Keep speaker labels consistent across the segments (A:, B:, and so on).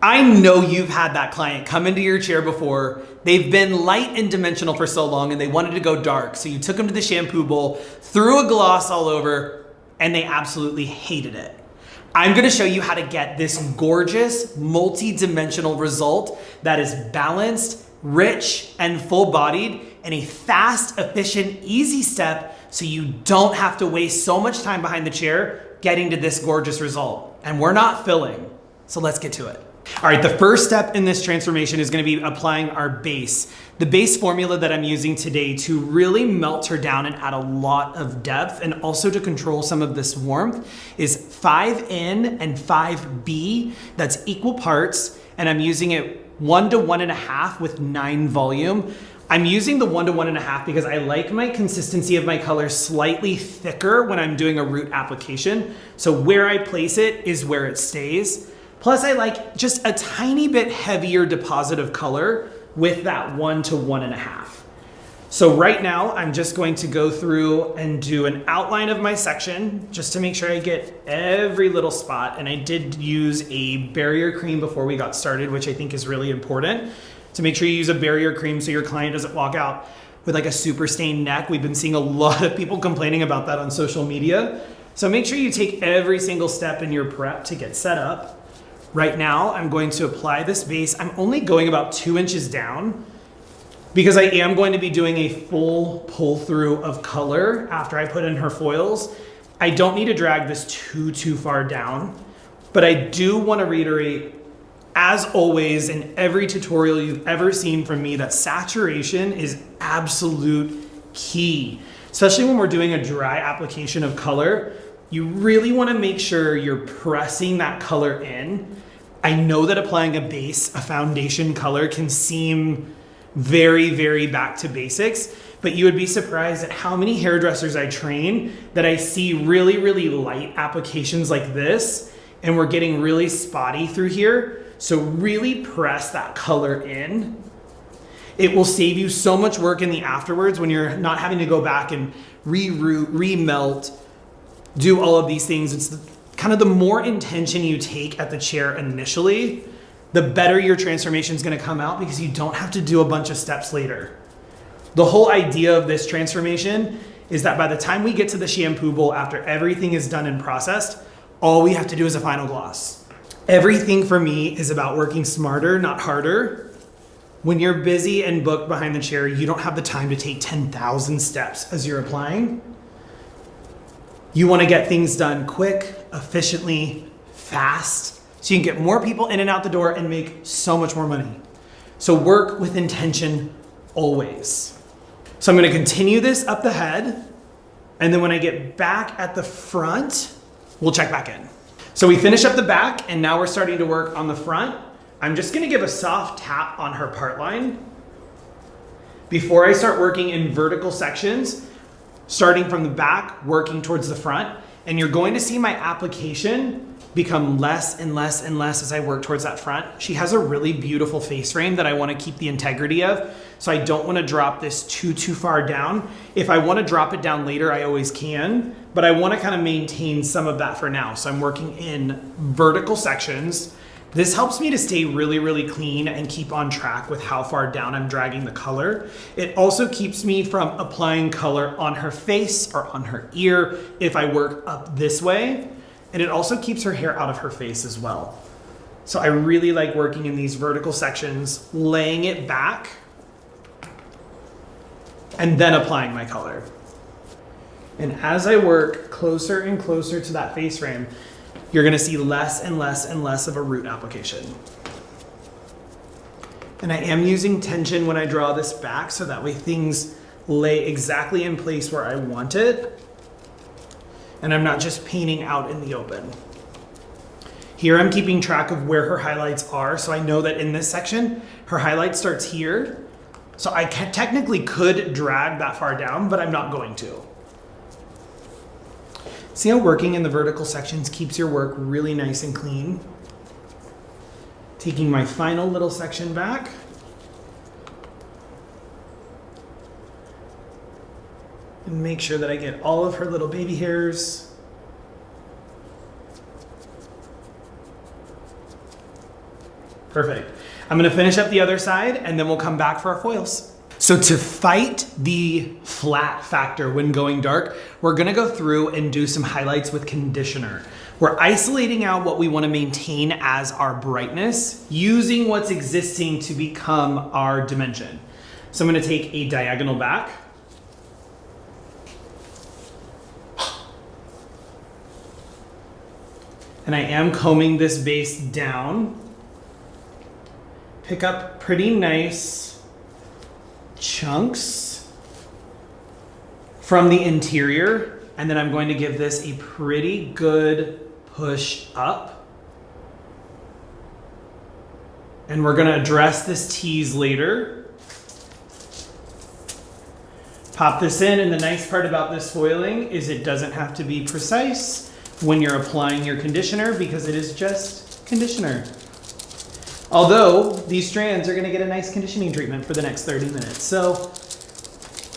A: I know you've had that client come into your chair before. They've been light and dimensional for so long and they wanted to go dark. So you took them to the shampoo bowl, threw a gloss all over, and they absolutely hated it. I'm gonna show you how to get this gorgeous, multi-dimensional result that is balanced, rich, and full-bodied in a fast, efficient, easy step so you don't have to waste so much time behind the chair getting to this gorgeous result. And we're not filling, so let's get to it. All right, the first step in this transformation is gonna be applying our base. The base formula that I'm using today to really melt her down and add a lot of depth and also to control some of this warmth is 5N and 5B. That's equal parts, and I'm using it 1 to 1.5 with 9 volume. I'm using the 1 to 1.5 because I like my consistency of my color slightly thicker when I'm doing a root application. So where I place it is where it stays. Plus I like just a tiny bit heavier deposit of color with that 1 to 1.5. So right now I'm just going to go through and do an outline of my section just to make sure I get every little spot. And I did use a barrier cream before we got started, which I think is really important. To make sure you use a barrier cream so your client doesn't walk out with like a super stained neck. We've been seeing a lot of people complaining about that on social media. So make sure you take every single step in your prep to get set up. Right now, I'm going to apply this base. I'm only going about 2 inches down because I am going to be doing a full pull through of color after I put in her foils. I don't need to drag this too far down, but I do want to reiterate, as always, in every tutorial you've ever seen from me, that saturation is absolute key, especially when we're doing a dry application of color. You really want to make sure you're pressing that color in. I know that applying a base, a foundation color, can seem very back to basics, but you would be surprised at how many hairdressers I train that I see really light applications like this, and we're getting really spotty through here. So really press that color in. It will save you so much work in the afterwards when you're not having to go back and re-root, re-melt, do all of these things. It's kind of the more intention you take at the chair initially, the better your transformation is going to come out because you don't have to do a bunch of steps later. The whole idea of this transformation is that by the time we get to the shampoo bowl, after everything is done and processed, all we have to do is a final gloss. Everything for me is about working smarter, not harder. When you're busy and booked behind the chair, you don't have the time to take 10,000 steps as you're applying. You want to get things done quick, efficiently, fast, so you can get more people in and out the door and make so much more money. So work with intention always. So I'm going to continue this up the head, and then when I get back at the front, we'll check back in. So we finish up the back, and now we're starting to work on the front. I'm just going to give a soft tap on her part line before I start working in vertical sections, starting from the back, working towards the front. And you're going to see my application become less and less and less as I work towards that front. She has a really beautiful face frame that I want to keep the integrity of, so I don't want to drop this too far down. If I want to drop it down later, I always can, but I want to kind of maintain some of that for now. So I'm working in vertical sections. This helps me to stay really clean and keep on track with how far down I'm dragging the color. It also keeps me from applying color on her face or on her ear if I work up this way. And it also keeps her hair out of her face as well. So I really like working in these vertical sections, laying it back, and then applying my color. And as I work closer and closer to that face frame, you're gonna see less and less and less of a root application. And I am using tension when I draw this back so that way things lay exactly in place where I want it. And I'm not just painting out in the open. Here I'm keeping track of where her highlights are, so I know that in this section, her highlight starts here. So I technically could drag that far down, but I'm not going to. See how working in the vertical sections keeps your work really nice and clean? Taking my final little section back. And make sure that I get all of her little baby hairs. Perfect. I'm gonna finish up the other side and then we'll come back for our foils. So to fight the flat factor when going dark, we're gonna go through and do some highlights with conditioner. We're isolating out what we wanna maintain as our brightness, using what's existing to become our dimension. So I'm gonna take a diagonal back. And I am combing this base down. Pick up pretty nice chunks from the interior, and then I'm going to give this a pretty good push up. And we're gonna address this tease later. Pop this in, and the nice part about this foiling is it doesn't have to be precise when you're applying your conditioner because it is just conditioner. Although these strands are gonna get a nice conditioning treatment for the next 30 minutes. So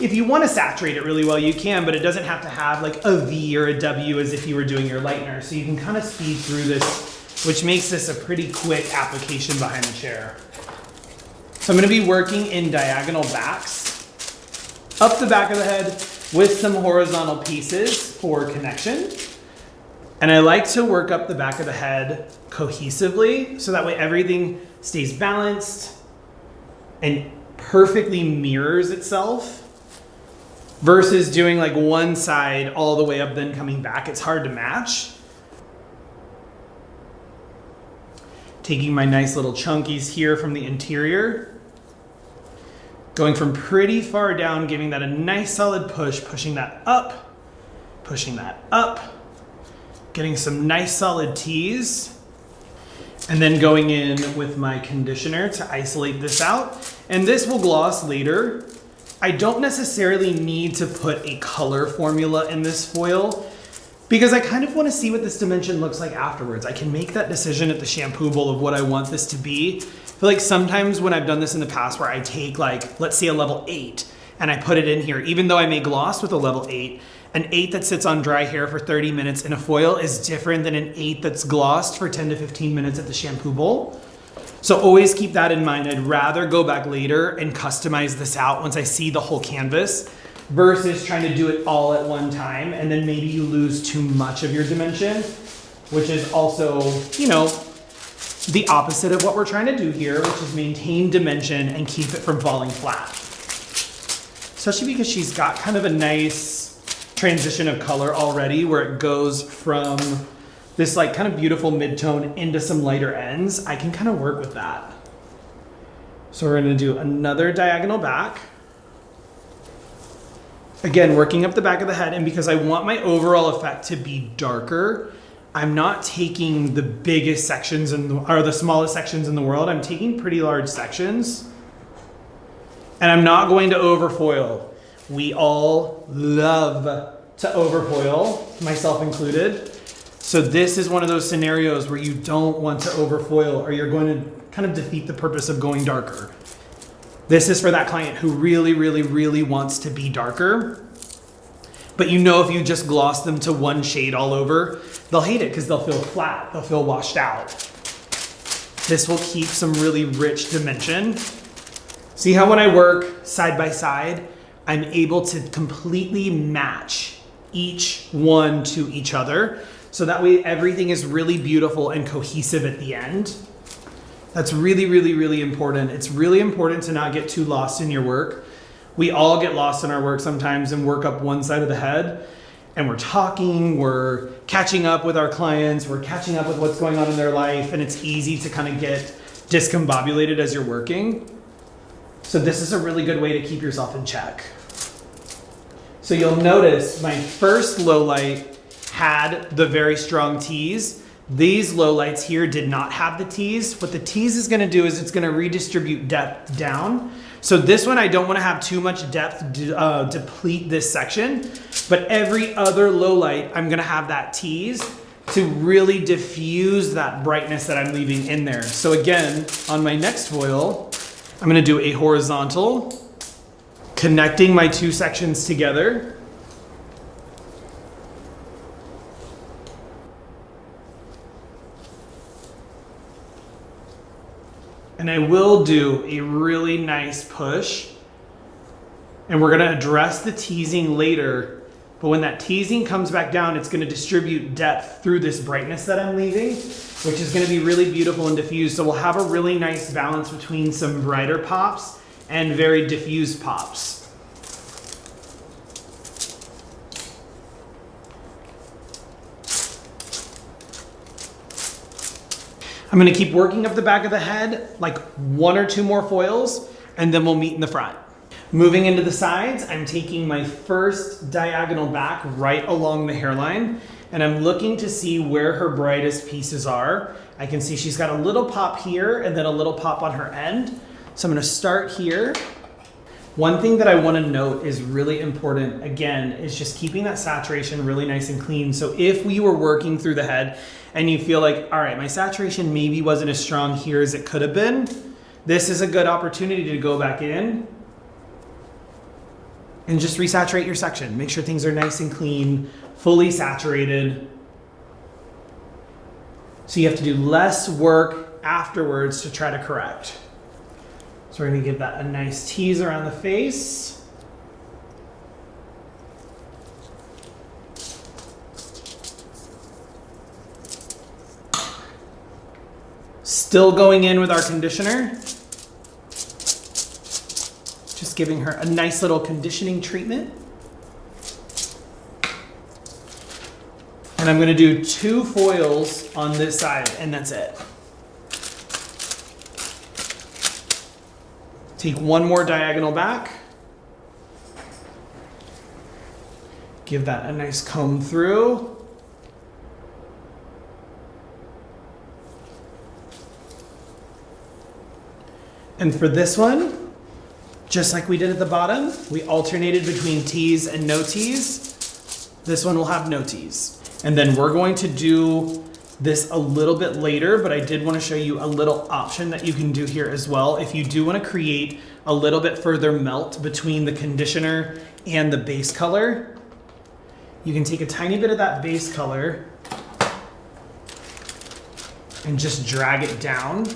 A: if you wanna saturate it really well, you can, but it doesn't have to have like a V or a W as if you were doing your lightener. So you can kind of speed through this, which makes this a pretty quick application behind the chair. So I'm gonna be working in diagonal backs, up the back of the head with some horizontal pieces for connection. And I like to work up the back of the head cohesively so that way everything stays balanced and perfectly mirrors itself versus doing like one side all the way up then coming back. It's hard to match. Taking my nice little chunkies here from the interior, going from pretty far down, giving that a nice solid push, pushing that up, getting some nice solid tease, and then going in with my conditioner to isolate this out. And this will gloss later. I don't necessarily need to put a color formula in this foil because I kind of want to see what this dimension looks like afterwards. I can make that decision at the shampoo bowl of what I want this to be. I feel like sometimes when I've done this in the past where I take like, let's say a level 8 and I put it in here, even though I may gloss with a level 8, an 8 that sits on dry hair for 30 minutes in a foil is different than an 8 that's glossed for 10 to 15 minutes at the shampoo bowl. So always keep that in mind. I'd rather go back later and customize this out once I see the whole canvas versus trying to do it all at one time. And then maybe you lose too much of your dimension, which is also, you know, the opposite of what we're trying to do here, which is maintain dimension and keep it from falling flat. Especially because she's got kind of a nice transition of color already where it goes from this like kind of beautiful mid-tone into some lighter ends. I can kind of work with that. So we're gonna do another diagonal back. Again, working up the back of the head, and because I want my overall effect to be darker, I'm not taking the biggest sections or the smallest sections in the world. I'm taking pretty large sections. And I'm not going to overfoil. We all love to overfoil, myself included. So this is one of those scenarios where you don't want to overfoil or you're going to kind of defeat the purpose of going darker. This is for that client who really, really, really wants to be darker. But you know if you just gloss them to one shade all over, they'll hate it because they'll feel flat, they'll feel washed out. This will keep some really rich dimension. See how when I work side by side, I'm able to completely match each one to each other. So that way everything is really beautiful and cohesive at the end. That's really, really, really important. It's really important to not get too lost in your work. We all get lost in our work sometimes and work up one side of the head. And we're talking, we're catching up with our clients, we're catching up with what's going on in their life, and it's easy to kind of get discombobulated as you're working. So this is a really good way to keep yourself in check. So you'll notice my first low light had the very strong tease. These low lights here did not have the tease. What the tease is gonna do is it's gonna redistribute depth down. So this one, I don't wanna have too much depth deplete this section, but every other low light, I'm gonna have that tease to really diffuse that brightness that I'm leaving in there. So again, on my next foil, I'm gonna do a horizontal, connecting my two sections together. And I will do a really nice push. And we're gonna address the teasing later, but when that teasing comes back down, it's gonna distribute depth through this brightness that I'm leaving, which is gonna be really beautiful and diffused. So we'll have a really nice balance between some brighter pops and very diffused pops. I'm gonna keep working up the back of the head, like 1 or 2 more foils, and then we'll meet in the front. Moving into the sides, I'm taking my first diagonal back right along the hairline, and I'm looking to see where her brightest pieces are. I can see she's got a little pop here and then a little pop on her end. So I'm gonna start here. One thing that I wanna note is really important, again, is just keeping that saturation really nice and clean. So if we were working through the head and you feel like, all right, my saturation maybe wasn't as strong here as it could have been, this is a good opportunity to go back in and just resaturate your section. Make sure things are nice and clean, fully saturated. So you have to do less work afterwards to try to correct. So we're gonna give that a nice tease around the face. Still going in with our conditioner. Just giving her a nice little conditioning treatment. And I'm gonna do 2 foils on this side, and that's it. Take 1 more diagonal back. Give that a nice comb through. And for this one, just like we did at the bottom, we alternated between tease and no tease. This one will have no tease. And then we're going to do this a little bit later, but I did want to show you a little option that you can do here as well. If you do want to create a little bit further melt between the conditioner and the base color, you can take a tiny bit of that base color and just drag it down.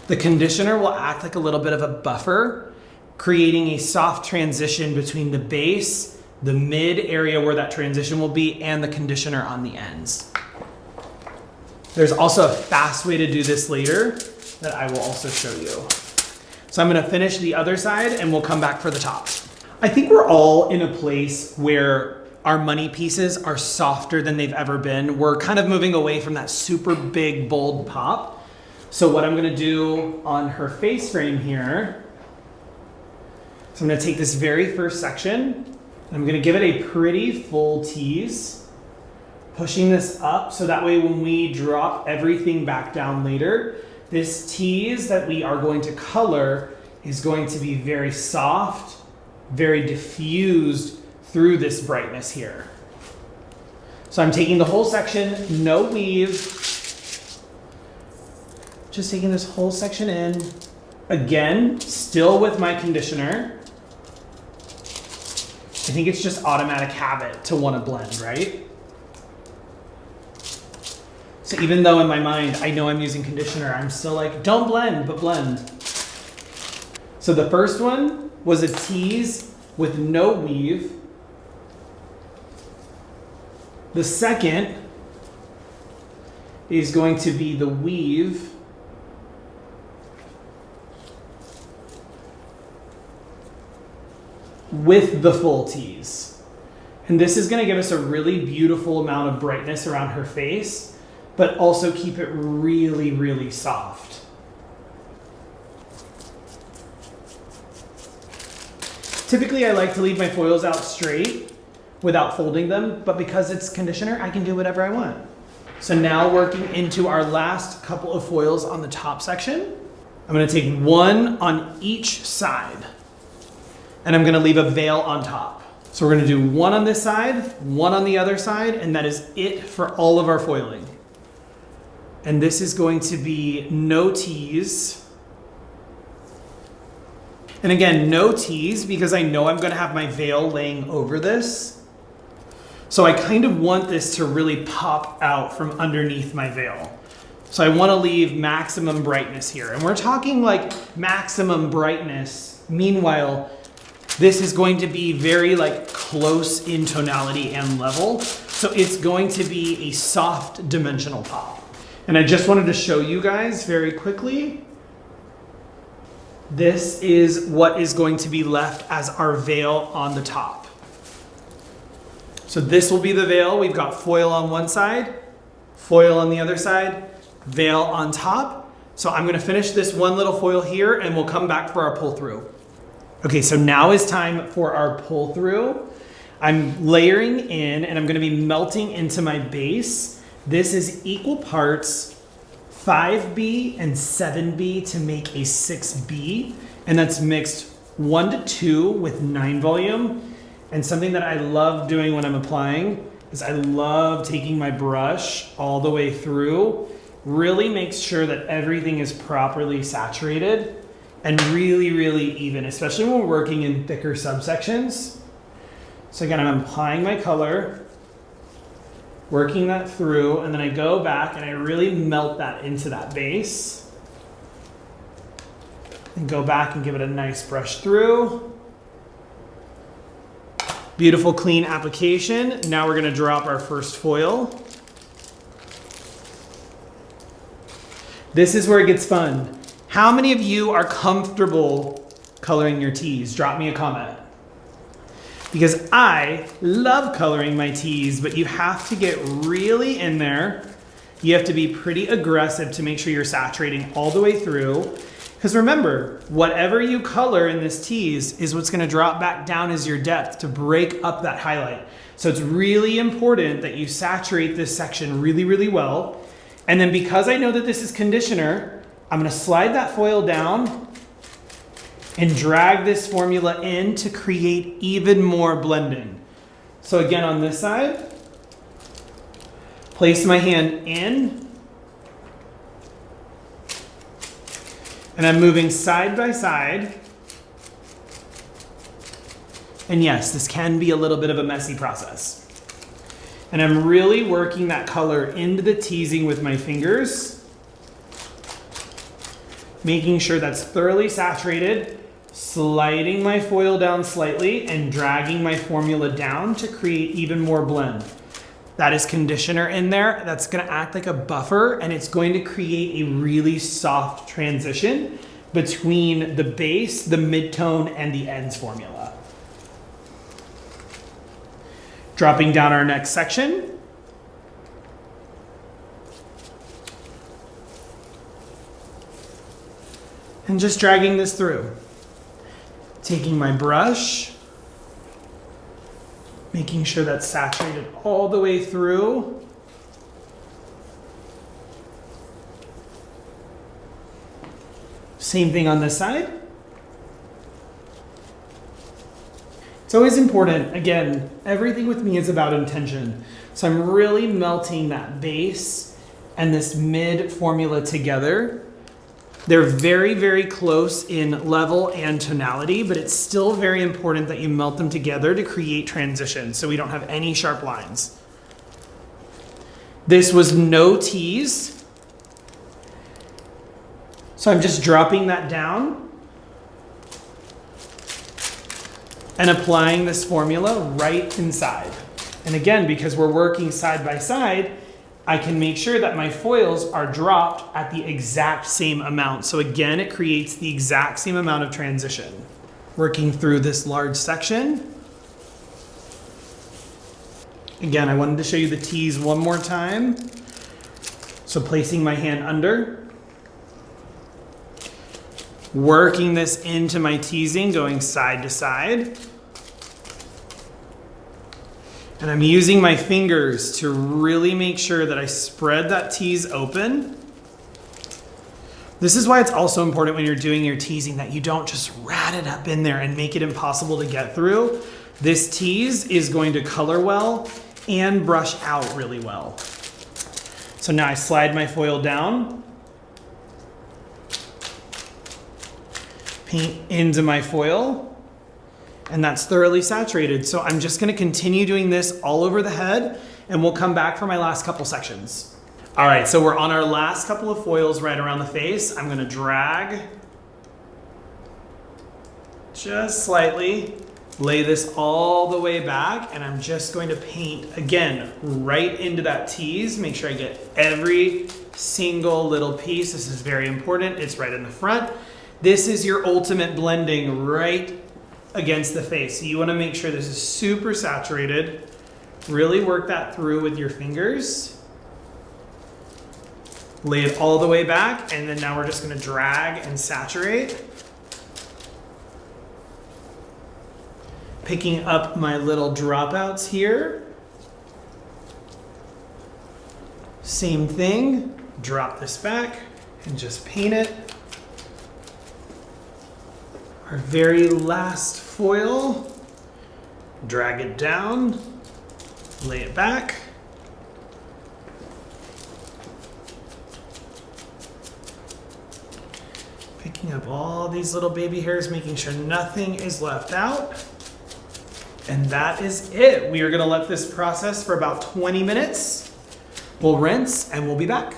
A: The conditioner will act like a little bit of a buffer, creating a soft transition between the base, the mid area where that transition will be, and the conditioner on the ends. There's also a fast way to do this later that I will also show you. So I'm gonna finish the other side and we'll come back for the top. I think we're all in a place where our money pieces are softer than they've ever been. We're kind of moving away from that super big, bold pop. So what I'm gonna do on her face frame here, so I'm gonna take this very first section, and I'm gonna give it a pretty full tease, pushing this up so that way when we drop everything back down later, this tease that we are going to color is going to be very soft, very diffused through this brightness here. So I'm taking the whole section, no weave, just taking this whole section in. Again, still with my conditioner. I think it's just automatic habit to want to blend, right? So even though in my mind, I know I'm using conditioner, I'm still like, don't blend, but blend. So the first one was a tease with no weave. The second is going to be the weave. With the full tease. And this is gonna give us a really beautiful amount of brightness around her face, but also keep it really, really soft. Typically, I like to leave my foils out straight without folding them, but because it's conditioner, I can do whatever I want. So now working into our last couple of foils on the top section, I'm gonna take 1 on each side. And I'm gonna leave a veil on top. So we're gonna do 1 on this side, 1 on the other side, and that is it for all of our foiling. And this is going to be no tease. And again, no tease because I know I'm gonna have my veil laying over this. So I kind of want this to really pop out from underneath my veil. So I want to leave maximum brightness here. And we're talking like maximum brightness. Meanwhile, this is going to be very like close in tonality and level. So it's going to be a soft dimensional pop. And I just wanted to show you guys very quickly. This is what is going to be left as our veil on the top. So this will be the veil. We've got foil on one side, foil on the other side, veil on top. So I'm going to finish this one little foil here and we'll come back for our pull through. Okay, so now is time for our pull through. I'm layering in and I'm going to be melting into my base. This is equal parts 5B and 7B to make a 6B. And that's mixed 1 to 2 with 9 volume. And something that I love doing when I'm applying is I love taking my brush all the way through. Really makes sure that everything is properly saturated and really, really even, especially when we're working in thicker subsections. So again, I'm applying my color, working that through, and then I go back and I really melt that into that base. And go back and give it a nice brush through. Beautiful, clean application. Now we're gonna drop our first foil. This is where it gets fun. How many of you are comfortable coloring your teas? Drop me a comment. Because I love coloring my teas, but you have to get really in there. You have to be pretty aggressive to make sure you're saturating all the way through. Because remember, whatever you color in this teas is what's gonna drop back down as your depth to break up that highlight. So it's really important that you saturate this section really, really well. And then because I know that this is conditioner, I'm gonna slide that foil down and drag this formula in to create even more blending. So again, on this side, place my hand in, and I'm moving side by side. And yes, this can be a little bit of a messy process. And I'm really working that color into the teasing with my fingers, making sure that's thoroughly saturated, sliding my foil down slightly and dragging my formula down to create even more blend. That is conditioner in there. That's gonna act like a buffer and it's going to create a really soft transition between the base, the mid-tone, and the ends formula. Dropping down our next section. And just dragging this through. Taking my brush, making sure that's saturated all the way through. Same thing on this side. It's always important, again, everything with me is about intention. So I'm really melting that base and this mid formula together. They're very, very close in level and tonality, but it's still very important that you melt them together to create transition so we don't have any sharp lines. This was no tease. So I'm just dropping that down and applying this formula right inside. And again, because we're working side by side, I can make sure that my foils are dropped at the exact same amount. So again, it creates the exact same amount of transition. Working through this large section. Again, I wanted to show you the tease one more time. So placing my hand under, working this into my teasing, going side to side. And I'm using my fingers to really make sure that I spread that tease open. This is why it's also important when you're doing your teasing that you don't just rat it up in there and make it impossible to get through. This tease is going to color well and brush out really well. So now I slide my foil down, paint into my foil, and that's thoroughly saturated. So I'm just gonna continue doing this all over the head and we'll come back for my last couple sections. All right, so we're on our last couple of foils right around the face. I'm gonna drag just slightly, lay this all the way back, and I'm just going to paint, again, right into that tease. Make sure I get every single little piece. This is very important. It's right in the front. This is your ultimate blending right against the face. So you wanna make sure this is super saturated. Really work that through with your fingers. Lay it all the way back, and then now we're just gonna drag and saturate. Picking up my little dropouts here. Same thing, drop this back and just paint it. Our very last foil, drag it down, lay it back. Picking up all these little baby hairs, making sure nothing is left out. And that is it. We are gonna let this process for about 20 minutes. We'll rinse and we'll be back.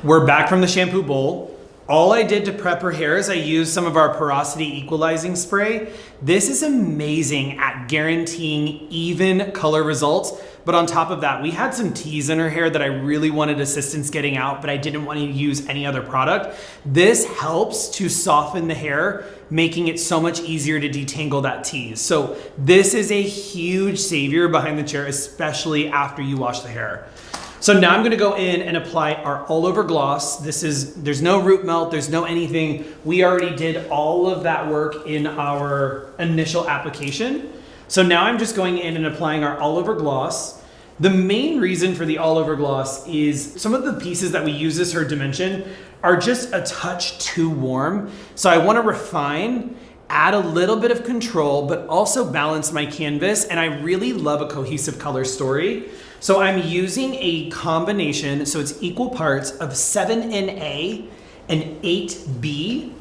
A: We're back from the shampoo bowl. All I did to prep her hair is I used some of our Porosity Equalizing spray. This is amazing at guaranteeing even color results. But on top of that, we had some teas in her hair that I really wanted assistance getting out, but I didn't want to use any other product. This helps to soften the hair, making it so much easier to detangle that tease. So this is a huge savior behind the chair, especially after you wash the hair. So now I'm gonna go in and apply our all over gloss. There's no root melt, there's no anything. We already did all of that work in our initial application. So now I'm just going in and applying our all over gloss. The main reason for the all over gloss is some of the pieces that we use as her dimension are just a touch too warm. So I wanna refine, add a little bit of control, but also balance my canvas. And I really love a cohesive color story. So I'm using a combination, so it's equal parts of 7NA and 8B.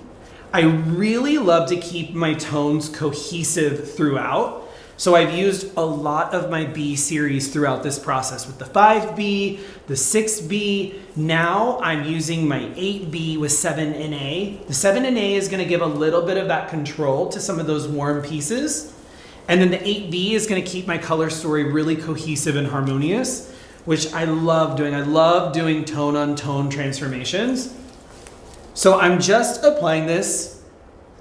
A: I really love to keep my tones cohesive throughout. So I've used a lot of my B series throughout this process with the 5B, the 6B. Now I'm using my 8B with 7NA. The 7NA is gonna give a little bit of that control to some of those warm pieces. And then the 8B is gonna keep my color story really cohesive and harmonious, which I love doing. I love doing tone on tone transformations. So I'm just applying this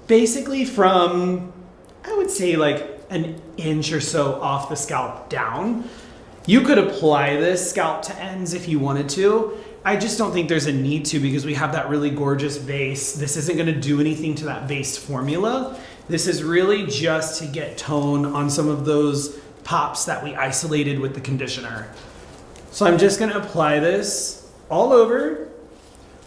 A: basically from, I would say like an inch or so off the scalp down. You could apply this scalp to ends if you wanted to. I just don't think there's a need to because we have that really gorgeous base. This isn't gonna do anything to that base formula. This is really just to get tone on some of those pops that we isolated with the conditioner. So I'm just gonna apply this all over.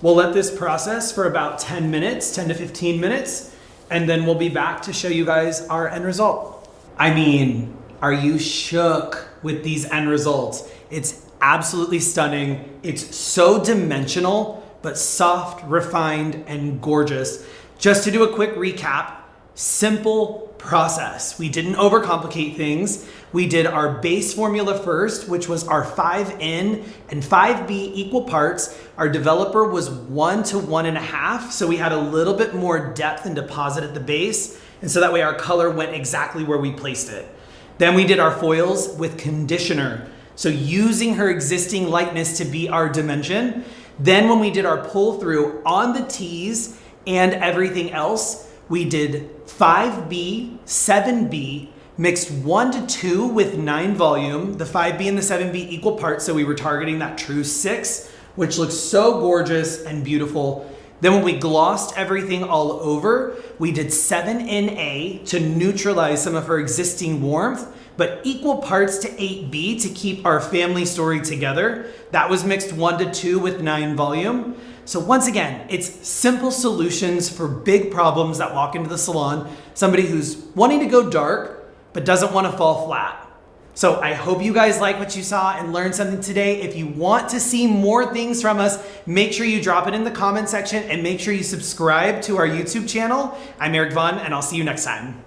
A: We'll let this process for about 10 minutes, 10 to 15 minutes, and then we'll be back to show you guys our end result. I mean, are you shook with these end results? It's absolutely stunning. It's so dimensional, but soft, refined, and gorgeous. Just to do a quick recap, simple process. We didn't overcomplicate things. We did our base formula first, which was our 5N and 5B equal parts. Our developer was 1 to 1.5, so we had a little bit more depth and deposit at the base, and so that way our color went exactly where we placed it. Then we did our foils with conditioner, so using her existing lightness to be our dimension. Then when we did our pull through on the tees and everything else, we did 5B, 7B, mixed 1 to 2 with 9 volume, the 5B and the 7B equal parts, so we were targeting that true 6, which looks so gorgeous and beautiful. Then when we glossed everything all over, we did 7NA to neutralize some of her existing warmth, but equal parts to 8B to keep our family story together. That was mixed 1 to 2 with 9 volume. So once again, it's simple solutions for big problems that walk into the salon. Somebody who's wanting to go dark, but doesn't want to fall flat. So I hope you guys like what you saw and learned something today. If you want to see more things from us, make sure you drop it in the comment section and make sure you subscribe to our YouTube channel. I'm Eric Vaughn, and I'll see you next time.